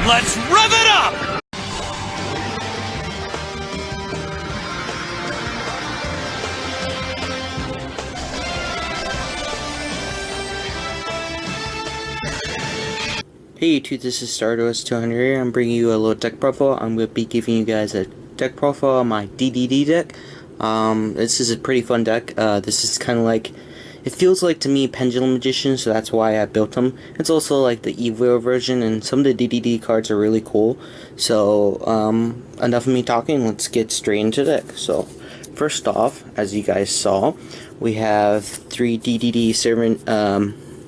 Let's rev it up! Hey YouTube, this is Stardust200 here. I'm bringing you a little deck profile. I'm going to be giving you guys a deck profile on my DDD deck. This is a pretty fun deck. This is kind of like, it feels like to me Pendulum Magician, so that's why I built them. It's also like the Yugioh version, and some of the DDD cards are really cool. So, enough of me talking, let's get straight into the deck. So, first off, as you guys saw, we have 3 DDD Savant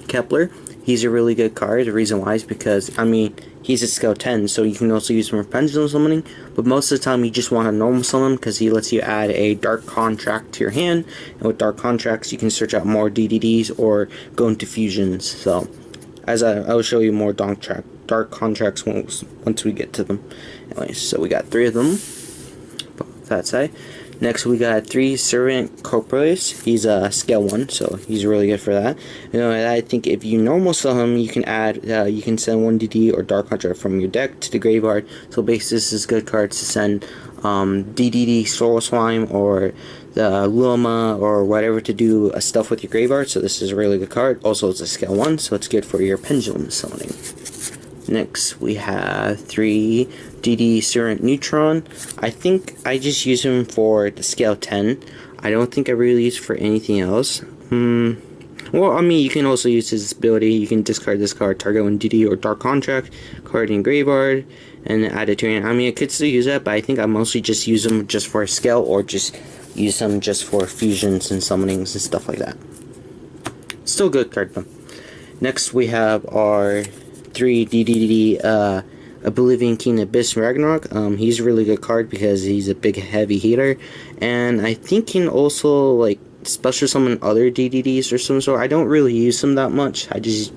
Kepler. He's a really good card. The reason why is because, I mean, he's a scale 10, so you can also use him for pendulum summoning, but most of the time you just want to normal summon him because he lets you add a dark contract to your hand, and with dark contracts you can search out more DDDs or go into fusions. So, as I will show you more dark contracts once we get to them. Anyways, so we got 3 of them. That side. Next we got 3 Savant Copernicus. He's a scale 1, so he's really good for that. You know, I think if you normal summon him, you can add, you can send 1 DD or dark contract from your deck to the graveyard. So basically, this is good cards to send DDD Swirl Slime or the Lamia or whatever to do stuff with your graveyard. So this is a really good card. Also, it's a scale 1, so it's good for your pendulum summoning. Next, we have 3 DD Savant Newton. I think I just use him for the scale 10. I don't think I really use for anything else. Well, I mean, you can also use his ability. You can discard this card, target 1 DD or dark contract card in graveyard, and add it to your hand. I mean, I could still use that, but I think I mostly just use him just for a scale, or just use him just for fusions and summonings and stuff like that. Still a good card though. Next, we have our 3 DDD Oblivion King Abyss Ragnarok. He's a really good card because he's a big heavy hitter, and I think he can also like special summon other DDDs or some sort. I don't really use him that much. I just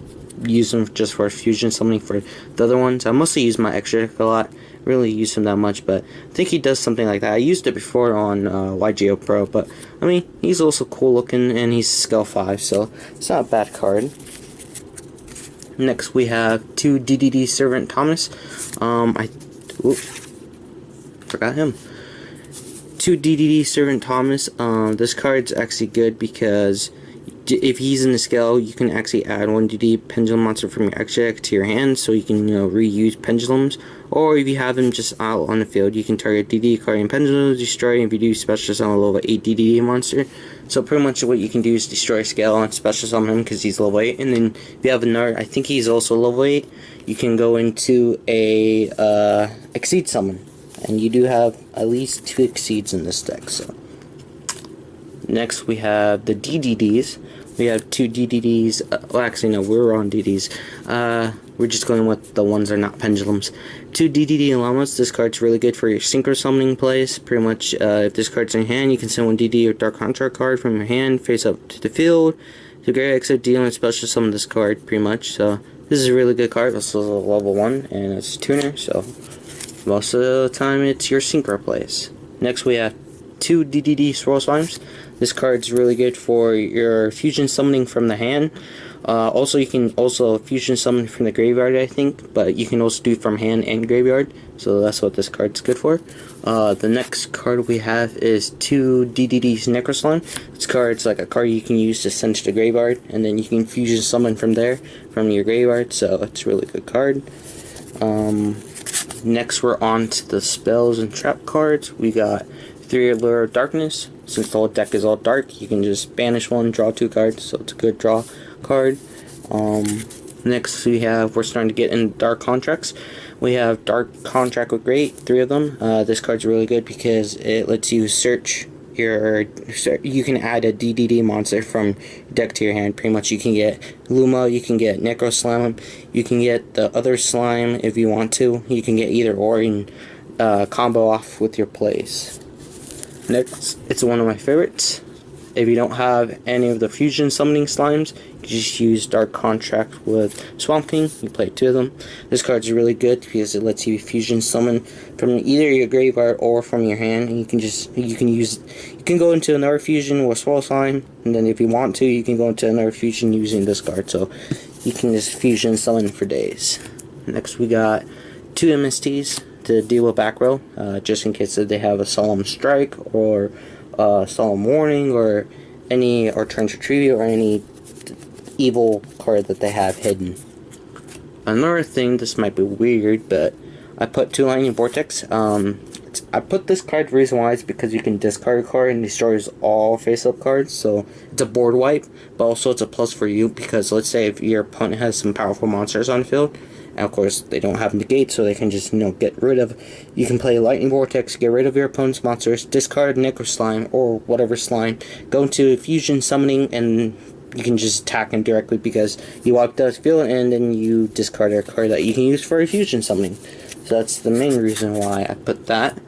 use him just for fusion summoning for the other ones. I mostly use my extra deck a lot. Really use him that much, but I think he does something like that. I used it before on Yugioh Pro, but I mean, he's also cool looking, and he's scale 5, so it's not a bad card. Next we have 2 DDD Savant Thomas. Forgot him. 2 DDD Savant Thomas. This card's actually good because if he's in the scale, you can actually add 1 DD pendulum monster from your extra deck to your hand, so you can, you know, reuse pendulums. Or if you have him just out on the field, you can target DD card and pendulums, destroy, and if you do special summon a level 8 DDD monster. So pretty much what you can do is destroy scale and special summon him because he's level 8. And then if you have another, I think he's also level 8, you can go into a Exceed summon. And you do have at least 2 Exceeds in this deck. So next we have the DDDs. We have 2 DDDs. Well, actually no, we're on DDs. We're just going with the ones that are not pendulums. 2 DDD Llamas. This card's really good for your Synchro summoning plays. Pretty much, if this card's in your hand, you can send 1 DD or dark contract card from your hand face up to the field. To great except deal and special summon this card, pretty much. So this is a really good card. This is a level 1, and it's a tuner, so most of the time it's your Synchro plays. Next we have 2 DDD Swirl Slimes. This card's really good for your fusion summoning from the hand. Also, you can also fusion summon from the graveyard, I think, but you can also do from hand and graveyard, so that's what this card's good for. The next card we have is 2 DDD's Nerco Slime. This card's like a card you can use to send to the graveyard, and then you can fusion summon from there, from your graveyard, so it's a really good card. Next we're on to the spells and trap cards. We got 3 Allure Of Darkness. Since the whole deck is all dark, you can just banish 1, draw 2 cards, so it's a good draw card. Next we're starting to get into dark contracts. We have dark contract with great, 3 of them. This card's really good because it lets you search you can add a DDD monster from deck to your hand. Pretty much you can get Lamia, you can get Nerco Slime, you can get the other slime if you want to. You can get either or and combo off with your plays. Next, it's one of my favorites. If you don't have any of the fusion summoning slimes, you just use Dark Contract with Swamp King. You play 2 of them. This card's really good because it lets you fusion summon from either your graveyard or from your hand. And you can go into another fusion with Swirl Slime, and then if you want to, you can go into another fusion using this card. So you can just fusion summon for days. Next we got 2 MSTs to deal with back row, just in case that they have a Solemn Strike or Solemn Warning or Trench Retrieve or any evil card that they have hidden. Another thing, this might be weird, but I put 2 Lightning Vortex. I put this card, the reason why is because you can discard a card and destroys all face-up cards, so it's a board wipe, but also it's a plus for you, because let's say if your opponent has some powerful monsters on the field, and of course they don't have negate, so they can just, get rid of, you can play Lightning Vortex, get rid of your opponent's monsters, discard Nerco Slime, or whatever slime, go into Fusion Summoning, and you can just attack him directly because you wiped out his field, and then you discard a card that you can use for a Fusion Summoning. So that's the main reason why I put that.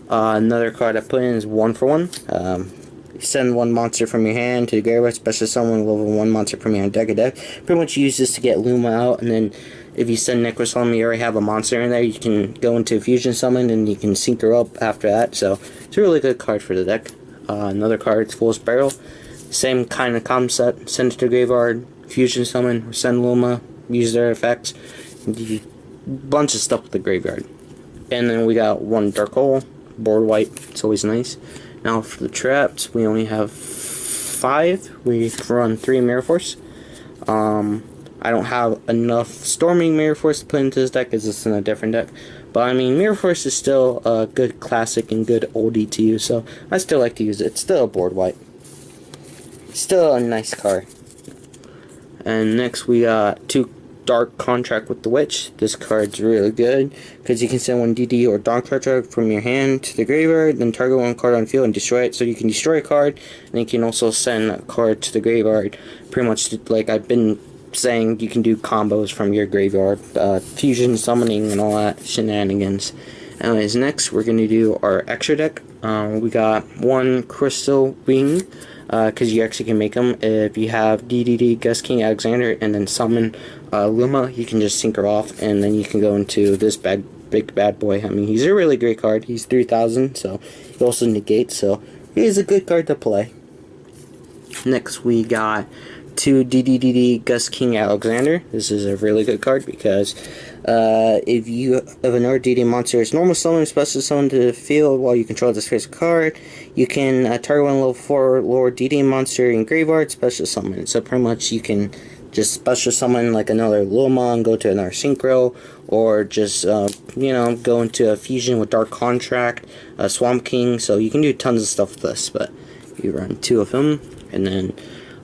Another card I put in is 1 for 1. Send 1 monster from your hand to the graveyard, special summon level 1 monster from your hand deck. Pretty much use this to get Luma out, and then if you send Nerco Slime, you already have a monster in there, you can go into Fusion Summon and you can Synchro up after that. So it's a really good card for the deck. Another card is Fool's Barrel. Same kind of concept. Send it to the graveyard, Fusion Summon, or send Luma, use their effects. Bunch of stuff with the graveyard. And then we got 1 Dark Hole, board wipe, it's always nice. Now for the traps, we only have 5. We run 3 Mirror Force. I don't have enough Storming Mirror Force to put into this deck because it's in a different deck. But I mean, Mirror Force is still a good classic and good oldie to use, so I still like to use it. It's still a board wipe. Still a nice card. And next we got 2 Dark Contract with the Witch. This card's really good because you can send 1 DD or Dark Contract from your hand to the graveyard, then target 1 card on the field and destroy it. So you can destroy a card, and you can also send a card to the graveyard. Pretty much like I've been saying, you can do combos from your graveyard, fusion summoning and all that shenanigans. Anyways, next we're going to do our extra deck. We got 1 Crystal Wing, because you actually can make them. If you have DDD, Gust, King, Alexander, and then summon Luma, you can just sync her off, and then you can go into this big bad boy. I mean, he's a really great card. He's 3,000, so he also negates, so he's a good card to play. Next, we got 2 DDD, Gust, King, Alexander. This is a really good card because if you have another DD monster, it's normal summon, special summon to the field while you control this face card. You can target 1 level 4 lower DD monster in graveyard, special summon. So pretty much you can just special summon like another Luma and go to another Synchro, or just go into a fusion with Dark Contract, Swamp King. So you can do tons of stuff with this, but you run 2 of them, and then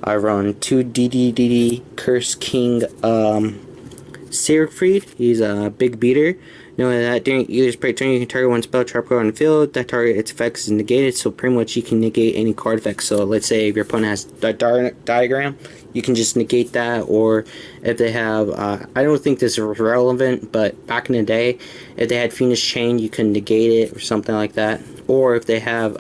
I run 2 DDD Curse King Siegfeied. He's a big beater. Knowing that during either spray turn, you can target 1 spell trap card on the field. That target, its effects is negated, so pretty much you can negate any card effects. So let's say if your opponent has a diagram, you can just negate that. Or if they have, I don't think this is relevant, but back in the day, if they had Phoenix Chain, you can negate it or something like that. Or if they have,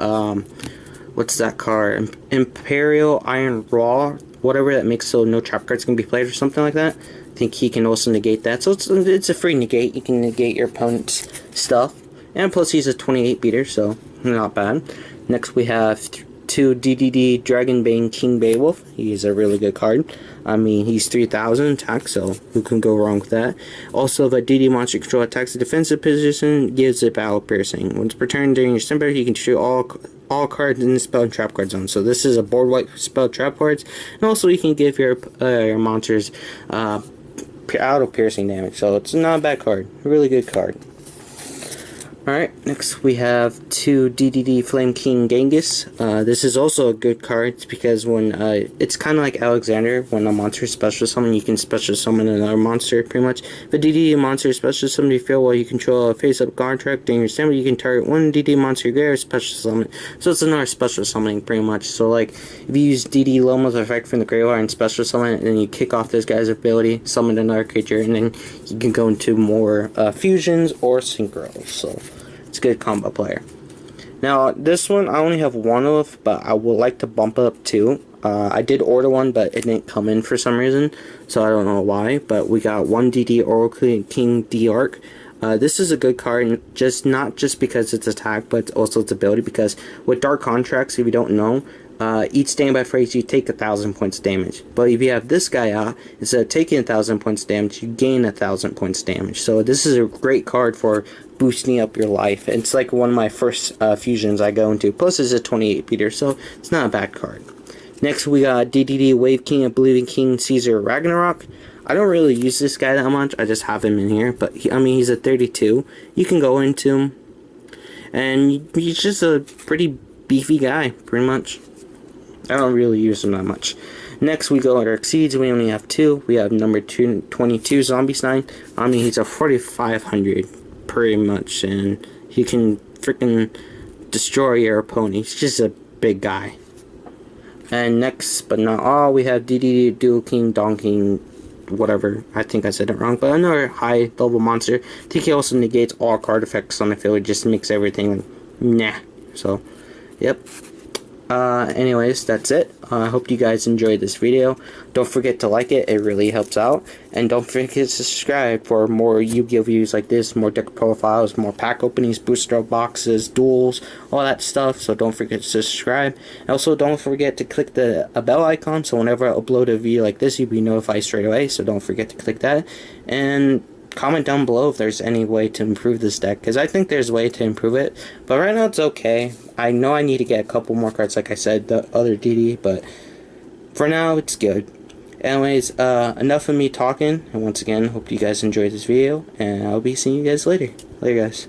what's that card? Imperial Iron Raw, whatever that makes so no trap cards can be played or something like that. I think he can also negate that. So it's a free negate. You can negate your opponent's stuff. And plus he's a 28 beater, so not bad. Next we have 2 DDD Dragonbane King Beowulf. He's a really good card. I mean, he's 3,000 attack, so who can go wrong with that? Also, if a DD monster control attacks a defensive position, gives it battle piercing. Once per turn during your spell, you can shoot all cards in the spell and trap card zone. So this is a board wipe spell trap cards, and also you can give your monsters auto piercing damage. So it's not a bad card, a really good card. Alright, next we have 2 DDD Flame King Genghis. This is also a good card because when it's kind of like Alexander. When a monster is special summon, you can special summon another monster pretty much. If a DDD monster is special summon you feel while you control a face-up contract during your summon, you can target 1 DD monster you get special summon. So it's another special summoning pretty much. So like if you use DD Loma's effect from the graveyard and special summon, and then you kick off this guy's ability, summon another creature, and then you can go into more fusions or synchros. So it's a good combo player. Now this one I only have 1 of, but I would like to bump it up 2. I did order 1, but it didn't come in for some reason, so I don't know why. But we got 1 DD Oracle King D-Arc. This is a good card, not just because it's attack, but also its ability. Because with Dark Contracts, if you don't know, each standby phase you take 1,000 points damage. But if you have this guy out, instead of taking 1,000 points damage, you gain 1,000 points damage. So this is a great card for boosting up your life. It's like one of my first fusions I go into. Plus it's a 28 beater, so it's not a bad card. Next we got DDD, Wave King, Oblivion King, Caesar, Ragnarok. I don't really use this guy that much, I just have him in here, but he's a 32. You can go into him, and he's just a pretty beefy guy, pretty much. I don't really use him that much. Next we go under Exceeds, we only have 2. We have number 22, Zombie Slime. He's a 4,500, pretty much, and he can freaking destroy your opponent. He's just a big guy. And next, but not all, we have DDD, Dual King, Don King, whatever. I think I said it wrong, but another high level monster. TK also negates all card effects on the field. It just makes everything nah. So, yep. Anyways, that's it. I hope you guys enjoyed this video. Don't forget to like it, it really helps out. And don't forget to subscribe for more Yu-Gi-Oh videos like this, more deck profiles, more pack openings, booster boxes, duels, all that stuff. So don't forget to subscribe. And also don't forget to click the bell icon, so whenever I upload a video like this, you'll be notified straight away. So don't forget to click that. And comment down below if there's any way to improve this deck, because I think there's a way to improve it, but right now it's okay. I know I need to get a couple more cards, like I said, the other DD, but for now it's good. Anyways, enough of me talking, and once again, hope you guys enjoyed this video, and I'll be seeing you guys later. Later, guys.